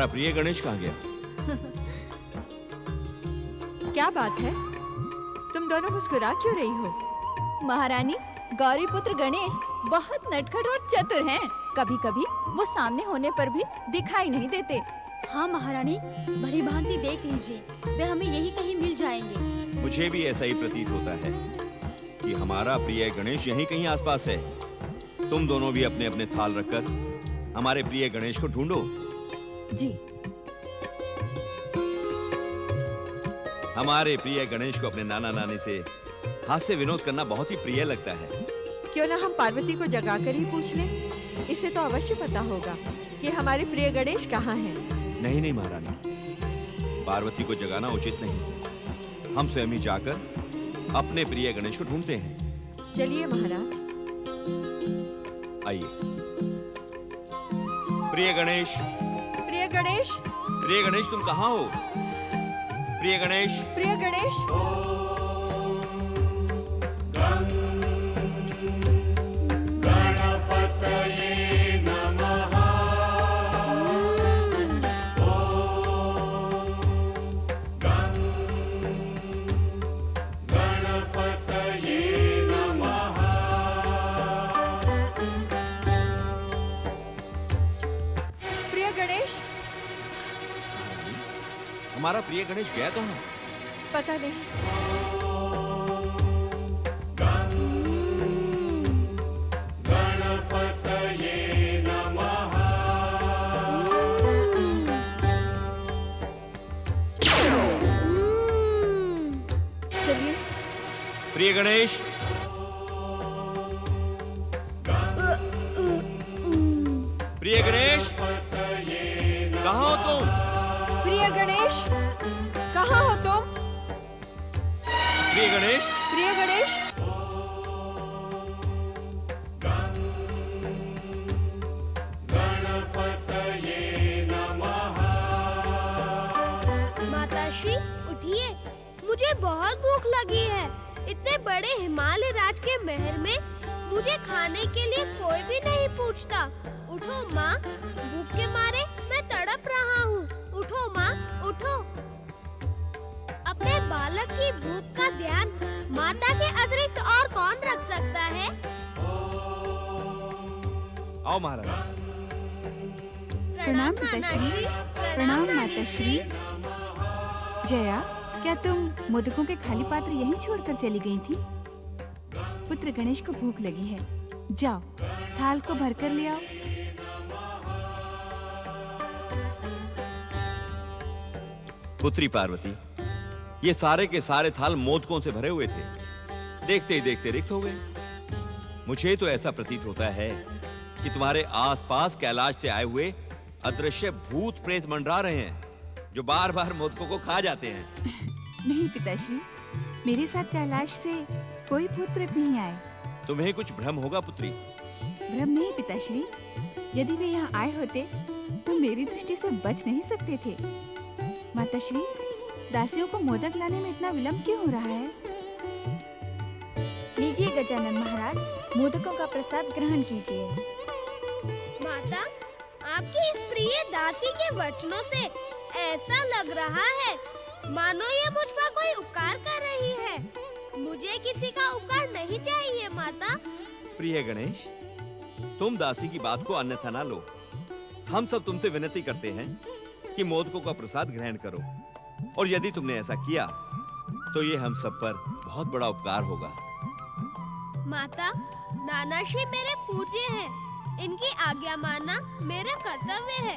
हमारा प्रिय गणेश कहाँ गया? क्या बात है, तुम दोनों मुस्कुरा क्यों रही हो? महारानी, गौरी पुत्र गणेश बहुत नटखट और चतुर हैं। कभी कभी वो सामने होने पर भी दिखाई नहीं देते। हाँ महारानी, भली भांति देख लीजिए, वे हमें यही कहीं मिल जाएंगे। मुझे भी ऐसा ही प्रतीत होता है कि हमारा प्रिय गणेश यहीं कहीं आसपास है। तुम दोनों भी अपने अपने थाल रखकर हमारे प्रिय गणेश को ढूंढो। जी। हमारे प्रिय गणेश को अपने नाना नानी से हास्य विनोद करना बहुत ही प्रिय लगता है। क्यों ना हम पार्वती को जगाकर ही पूछ लें? इसे तो अवश्य पता होगा कि हमारे प्रिय गणेश कहाँ हैं। नहीं नहीं महारानी, पार्वती को जगाना उचित नहीं। हम स्वयं ही जाकर अपने प्रिय गणेश को ढूंढते हैं। चलिए महाराज। आइए। प्रिय गणेश, प्रिय गणेश, प्रिय गणेश, तुम कहाँ हो? प्रिय गणेश, प्रिय गणेश। हमारा प्रिय गणेश गया कहाँ? पता नहीं। चलिए। प्रिय गणेश, प्रिय गणेश, कहाँ हो तुम? प्रिय गणेश, कहाँ हो तुम? प्रिय गणेश, प्रिय गणेश। माताश्री उठिए, मुझे बहुत भूख लगी है। इतने बड़े हिमालय राज के महल में मुझे खाने के लिए कोई भी नहीं पूछता। उठो माँ, भूख के मारे मैं तड़प रहा हूँ। उठो माँ, उठो। अपने बालक की भूख का ध्यान माता के अतिरिक्त और कौन रख सकता है? आओ महाराज। प्रणाम पिताश्री। प्रणाम माताश्री। जया, क्या तुम मोदकों के खाली पात्र यहीं छोड़कर चली गई थी? पुत्र गणेश को भूख लगी है, जाओ थाल को भरकर ले आओ। पुत्री पार्वती, ये सारे के सारे थाल मोदकों से भरे हुए थे। देखते ही देखते रिक्त हो गए। मुझे तो ऐसा प्रतीत होता है कि तुम्हारे आसपास कैलाश से आए हुए अदृश्य भूत प्रेत मंडरा रहे हैं, जो बार बार मोदकों को खा जाते हैं। नहीं पिताश्री, मेरे साथ कैलाश से कोई भूत प्रेत नहीं आए। तुम्हें कुछ भ्रम होगा पुत्री। भ्रम नहीं पिताश्री, यदि वे यहाँ आए होते तो मेरी दृष्टि से बच नहीं सकते थे। माताश्री, दासियों को मोदक लाने में इतना विलंब क्यों हो रहा है? लीजिए गजानन महाराज, मोदकों का प्रसाद ग्रहण कीजिए। माता, आपकी इस प्रिय दासी के वचनों से ऐसा लग रहा है मानो ये मुझ पर कोई उपकार कर रही है। मुझे किसी का उपकार नहीं चाहिए माता। प्रिय गणेश, तुम दासी की बात को अन्यथा ना लो। हम सब तुमसे विनती करते हैं कि मोदकों का प्रसाद ग्रहण करो, और यदि तुमने ऐसा किया तो ये हम सब पर बहुत बड़ा उपकार होगा। माता, नानाश्री मेरे पूज्य हैं। इनकी आज्ञा मानना मेरा कर्तव्य है,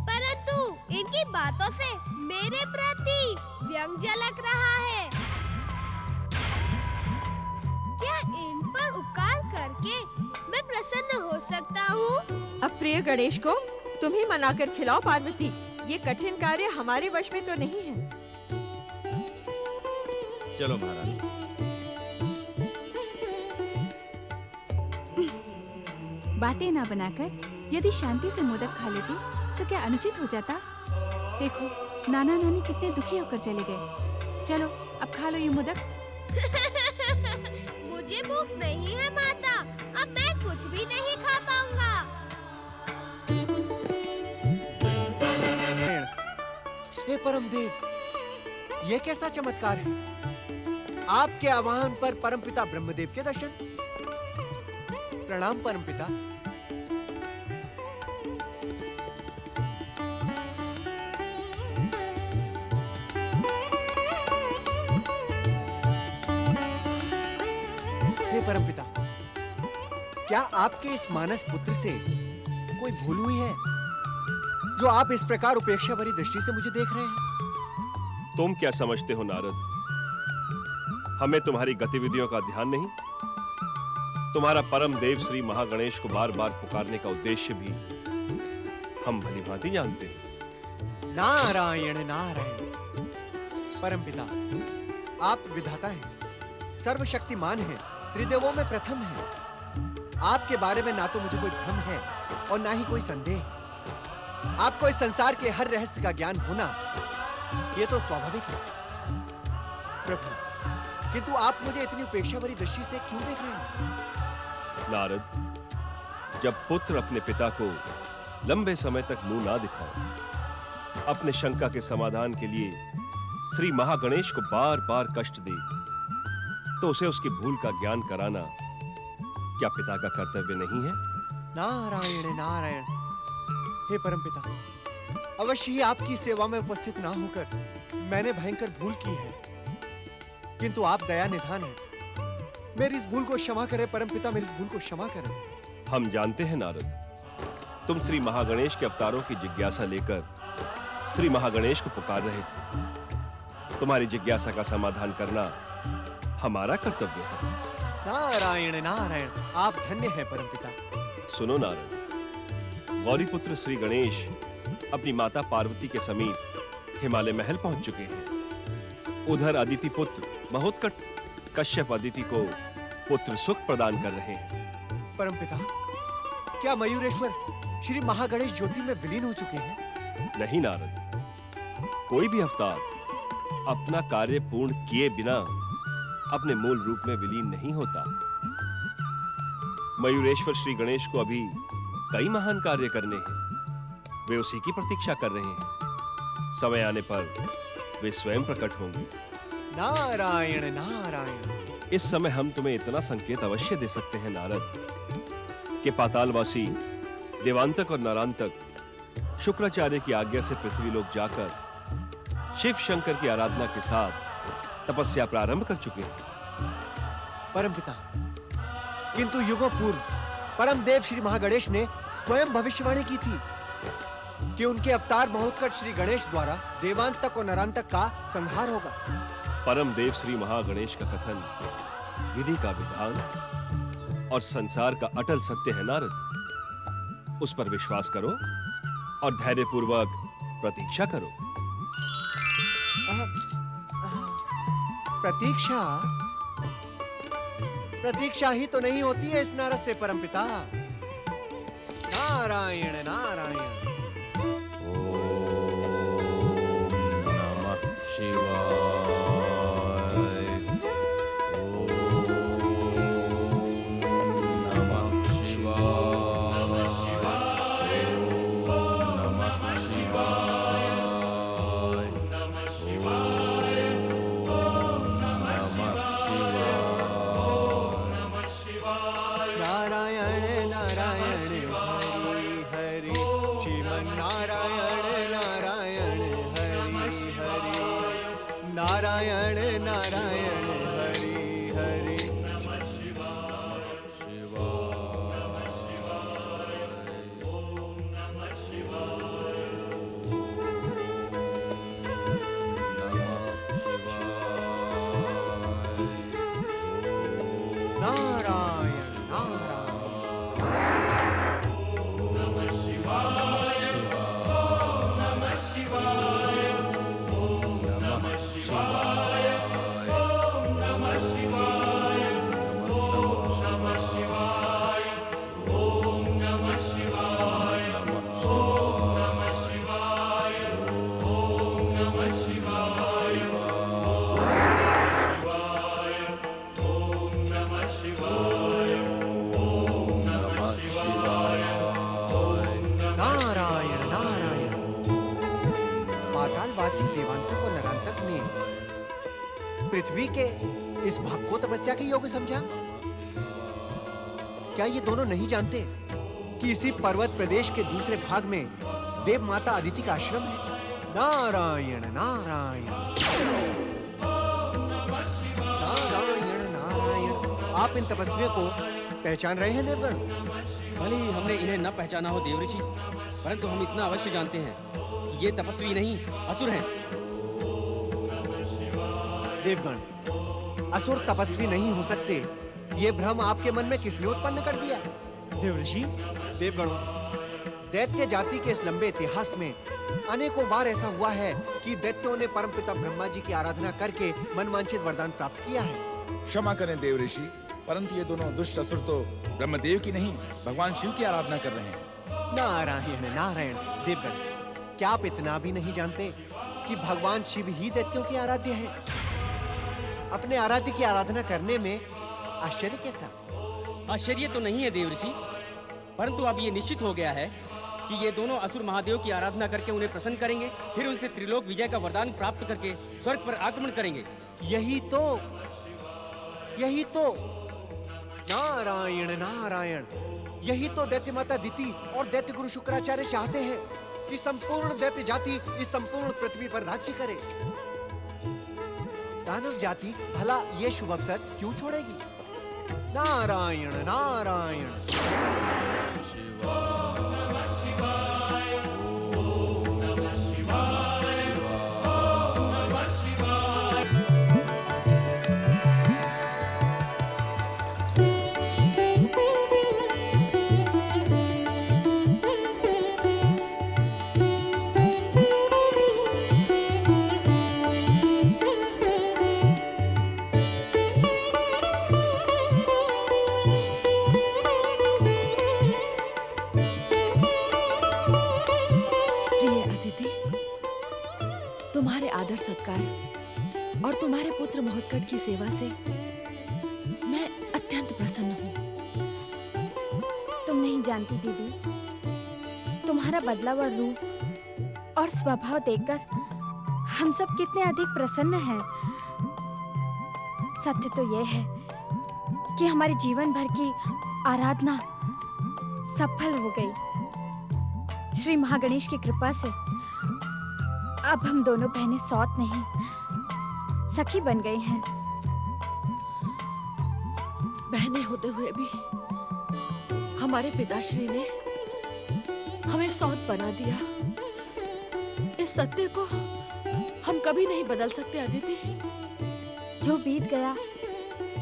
परंतु इनकी बातों से मेरे प्रति व्यंग झलक रहा है। क्या इन पर उपकार करके मैं प्रसन्न हो सकता हूँ? अब प्रिय गणेश को तुम ही मनाकर खिलाओ पार्वती। ये कठिन कार्य हमारे वश में तो नहीं है। चलो महाराज। बातें ना बनाकर यदि शांति से मोदक खा लेते तो क्या अनुचित हो जाता? देखो, नाना नानी कितने दुखी होकर चले गए। चलो अब खा लो ये मोदक। मुझे भूख नहीं है माता, अब मैं कुछ भी नहीं खा पाऊंगा। हे परमदेव, ये कैसा चमत्कार है? आपके आह्वान पर परमपिता ब्रह्मदेव के दर्शन। प्रणाम परमपिता। हे परमपिता, क्या आपके इस मानस पुत्र से कोई भूल हुई है जो आप इस प्रकार उपेक्षा भरी दृष्टि से मुझे देख रहे हैं? तुम क्या समझते हो नारद, हमें तुम्हारी गतिविधियों का ध्यान नहीं? तुम्हारा परम देव श्री महागणेश को बार बार पुकारने का उद्देश्य भी हम भली भांति जानते हैं। नारायण नारायण। परमपिता, आप विधाता हैं, सर्वशक्तिमान हैं, त्रिदेवों में प्रथम हैं। आपके बारे में ना तो मुझे कोई भ्रम है और ना ही कोई संदेह। आपको इस संसार के हर रहस्य का ज्ञान होना, ये तो स्वाभाविक है। प्रभु, किंतु आप मुझे इतनी उपेक्षा भरी दृष्टि से क्यों देख रहे हैं? नारद, जब पुत्र अपने पिता को लंबे समय तक मुंह ना दिखाए, अपने शंका के समाधान के लिए श्री महागणेश को बार बार कष्ट दे, तो उसे उसकी भूल का ज्ञान कराना क्या पिता का कर्तव्य नहीं है? नारायण नारायण। हे परमपिता, अवश्य ही आपकी सेवा में उपस्थित ना होकर मैंने भयंकर भूल की है, किंतु आप दया निधान हैं। मेरी इस भूल को क्षमा करें परमपिता, मेरी इस भूल को क्षमा करें। हम जानते हैं नारद, तुम श्री महागणेश के अवतारों की जिज्ञासा लेकर श्री महागणेश को पुकार रहे थे। तुम्हारी जिज्ञासा का समाधान करना हमारा कर्तव्य है। नारायण नारायण, आप धन्य हैं परमपिता। सुनो नारद, गौरी पुत्र श्री गणेश अपनी माता पार्वती के समीप हिमालय महल पहुंच चुके हैं। उधर अदिति पुत्र महोत्कट कश्यप अदिति को पुत्र सुख प्रदान कर रहे हैं। परमपिता, क्या मयूरेश्वर श्री महागणेश ज्योति में विलीन हो चुके हैं? नहीं नारद, कोई भी अवतार अपना कार्य पूर्ण किए बिना अपने मूल रूप में विलीन नहीं होता। मयूरेश्वर श्री गणेश को अभी कई महान कार्य करने हैं। वे उसी की प्रतीक्षा कर रहे हैं। समय आने पर वे स्वयं प्रकट होंगे। नारायण नारायण। इस समय हम तुम्हें इतना संकेत अवश्य दे सकते हैं नारद, कि पातालवासी देवांतक और नरांतक शुक्राचार्य की आज्ञा से पृथ्वी लोक जाकर शिव शंकर की आराधना के साथ तपस्या प्रारंभ कर चुके हैं। परमपिता, किंतु युगों पूर्व परम देव श्री महागणेश ने स्वयं भविष्यवाणी की थी कि उनके अवतार महोत्कट श्री गणेश द्वारा देवांतक और नरांतक का संहार होगा। परम देव श्री महागणेश का कथन विधि का विधान और संसार का अटल सत्य है नारद। उस पर विश्वास करो और धैर्यपूर्वक प्रतीक्षा करो। प्रतीक्षा ही तो नहीं होती है इस नारद से परमपिता। नारायण नारायण। नमः शिवाय। नारायण नारायण हरि हरि। नारायण नारायण। पृथ्वी के इस भाग को तपस्या के योग्य समझा? क्या ये दोनों नहीं जानते कि इसी पर्वत प्रदेश के दूसरे भाग में देव माता अदिति का आश्रम है? नारायण नारायण नारायण नारायण। आप इन तपस्वियों को पहचान रहे हैं देवगण? भले ही हमने इन्हें न पहचाना हो देवऋषि, परंतु हम इतना अवश्य जानते हैं कि ये तपस्वी नहीं असुर हैं। देवगण, असुर तपस्वी नहीं हो सकते, ये भ्रम आपके मन में किसने उत्पन्न कर दिया? देवऋषि, देवगणों, दैत्य जाति के इस लंबे इतिहास में अनेकों बार ऐसा हुआ है कि दैत्यों ने परमपिता ब्रह्मा जी की आराधना करके मनवांछित वरदान प्राप्त किया है। क्षमा करें देवऋषि, परंतु ये दोनों दुष्ट असुर तो ब्रह्मदेव की नहीं, भगवान शिव की आराधना कर रहे हैं। नारायण नारायण। देवगण, क्या आप इतना भी नहीं जानते कि भगवान शिव ही दैत्यों के आराध्य हैं? अपने आराध्य की आराधना करने में आश्चर्य कैसा? आश्चर्य तो नहीं है देवऋषि, परंतु अब ये निश्चित हो गया है कि ये दोनों असुर महादेव की आराधना करके उन्हें प्रसन्न करेंगे, फिर उनसे त्रिलोक विजय का वरदान प्राप्त करके स्वर्ग पर आक्रमण करेंगे। यही तो नारायण नारायण, यही तो दैत्य माता दिति और दैत्य गुरु शुक्राचार्य चाहते हैं कि संपूर्ण दैत्य जाति इस संपूर्ण पृथ्वी पर राज्य करे। दानव जाति भला ये शुभ अवसर क्यों छोड़ेगी? नारायण नारायण। तुम्हारे आदर सत्कार और तुम्हारे पुत्र महोत्कट की सेवा से मैं अत्यंत प्रसन्न हूँ। तुम नहीं जानती दीदी, तुम्हारा बदला हुआ रूप और स्वभाव देखकर हम सब कितने अधिक प्रसन्न हैं। सत्य तो यह है कि हमारे जीवन भर की आराधना सफल हो गई। श्री महागणेश की कृपा से अब हम दोनों बहनें सौत नहीं, सखी बन गई हैं। बहनें होते हुए भी हमारे पिताश्री ने हमें सौत बना दिया। इस सत्य को हम कभी नहीं बदल सकते अदिति। जो बीत गया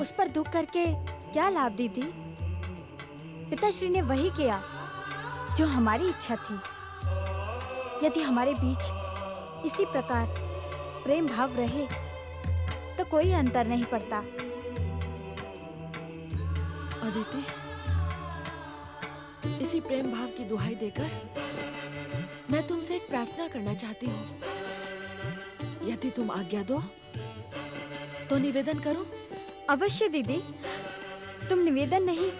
उस पर दुख करके क्या लाभ दीदी? पिताश्री ने वही किया जो हमारी इच्छा थी। यदि हमारे बीच इसी प्रकार प्रेम भाव रहे तो कोई अंतर नहीं पड़ता। अदिति, इसी प्रेम भाव की दुहाई देकर मैं तुमसे एक प्रार्थना करना चाहती हूँ। यदि तुम आज्ञा दो तो निवेदन करो। अवश्य दीदी, तुम निवेदन नहीं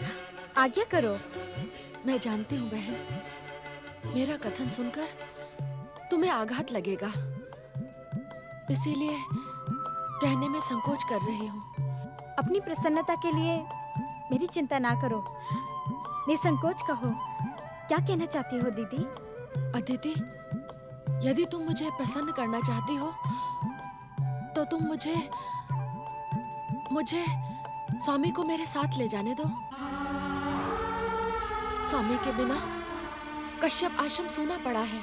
आज्ञा करो। मैं जानती हूँ बहन, मेरा कथन सुनकर तुम्हें आघात लगेगा, इसीलिए कहने में संकोच कर रही हूँ। अपनी प्रसन्नता के लिए मेरी चिंता ना करो, निसंकोच कहो। क्या कहना चाहती हो दीदी? अदिति, यदि तुम मुझे प्रसन्न करना चाहती हो तो तुम मुझे स्वामी को मेरे साथ ले जाने दो। स्वामी के बिना कश्यप आश्रम सूना पड़ा है।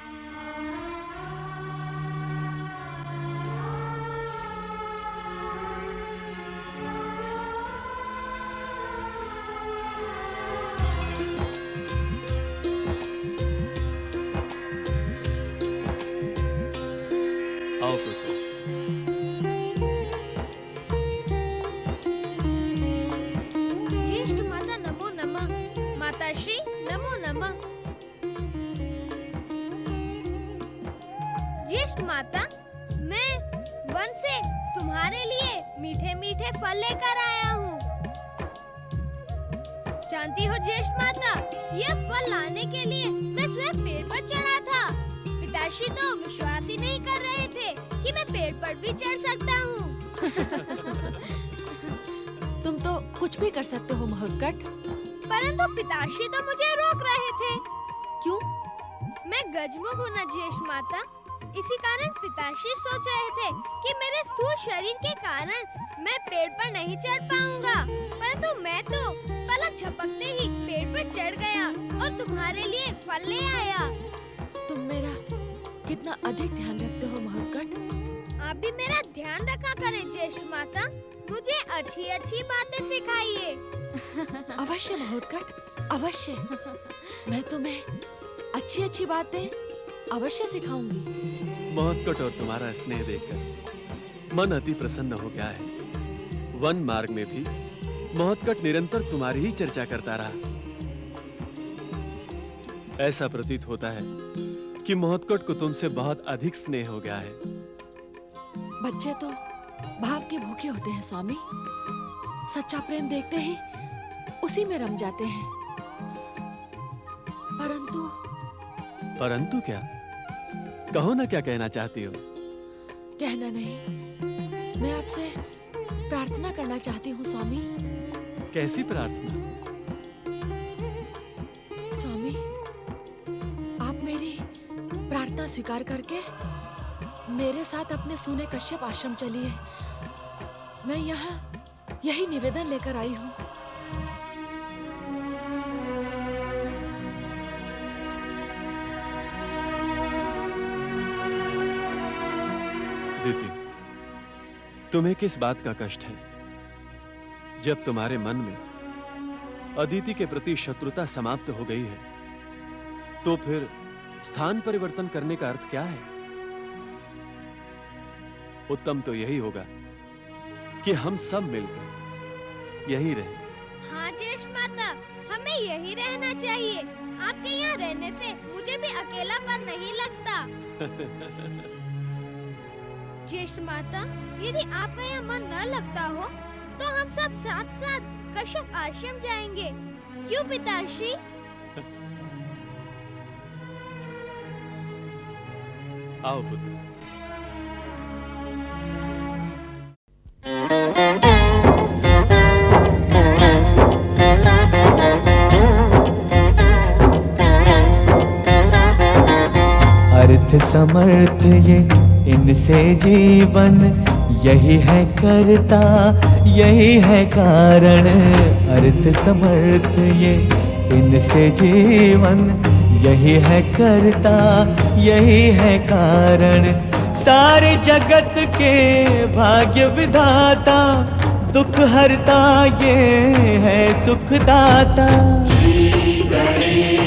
आओ पुत्र। ज्येष्ठ माता नमो नमः, माताश्री नमो नमः। ज्येष्ठ माता, मैं वन से तुम्हारे लिए मीठे मीठे फल लेकर आया हूँ। जानती हो ज्येष्ठ माता, ये फल लाने के लिए मैं स्वयं पेड़ पर चढ़ा था। पिताश्री तो विश्वास ही नहीं कर रहे थे कि मैं पेड़ पर भी चढ़ सकता हूँ। तुम तो कुछ भी कर सकते हो महोत्कट। परंतु पिताश्री तो मुझे रोक रहे थे। क्यों? मैं गजमुख हूँ ना ज्येष्ठ माता, इसी कारण पिताश्री सोच रहे थे कि मेरे स्थूल शरीर के कारण मैं पेड़ पर नहीं चढ़ पाऊंगा, परंतु मैं तो पलक झपकते ही पेड़ पर चढ़ गया और तुम्हारे लिए फल ले आया। तुम मेरा कितना अधिक ध्यान रखते हो महोत्कट। आप भी मेरा ध्यान रखा करें ज्येष्ठ माता, मुझे अच्छी अच्छी बातें सिखाइए। अवश्य महोत्कट, अवश्य। मैं तुम्हें अच्छी अच्छी बातें अवश्य सिखाऊंगी। महोत्कट और तुम्हारा स्नेह देखकर मन अति प्रसन्न हो गया है। वन मार्ग में भी महोत्कट निरंतर तुम्हारी ही चर्चा करता रहा। ऐसा प्रतीत होता है कि महोत्कट को तुमसे बहुत अधिक स्नेह हो गया है। बच्चे तो भाव के भूखे होते हैं स्वामी, सच्चा प्रेम देखते ही उसी में रम जाते हैं। परंतु क्या? कहो ना, क्या कहना चाहती हो? कहना नहीं, मैं आपसे प्रार्थना करना चाहती हूँ स्वामी। कैसी प्रार्थना? स्वामी, आप मेरी प्रार्थना स्वीकार करके मेरे साथ अपने सूने कश्यप आश्रम चलिए। मैं यहाँ यही निवेदन लेकर आई हूँ। दीदी, तुम्हें किस बात का कष्ट है? जब तुम्हारे मन में अदिति के प्रति शत्रुता समाप्त हो गई है, तो फिर स्थान परिवर्तन करने का अर्थ क्या है? उत्तम तो यही होगा कि हम सब मिलकर यही रहें। हाँ ज्येष्ठ माता, हमें यही रहना चाहिए। आपके यहाँ रहने से मुझे भी अकेलापन नहीं लगता। ज्येष्ठ माता, यदि आपका यहाँ मन न लगता हो तो हम सब साथ साथ कश्यप आश्रम जाएंगे, क्यों पिताश्री? आओ पुत्र। अर्थ समर्थ ये इनसे जीवन, यही है करता यही है कारण। अर्थ समर्थ ये इनसे जीवन, यही है करता यही है कारण। सारे जगत के भाग्य विधाता, दुख हरता ये है सुखदाता। श्री गणेश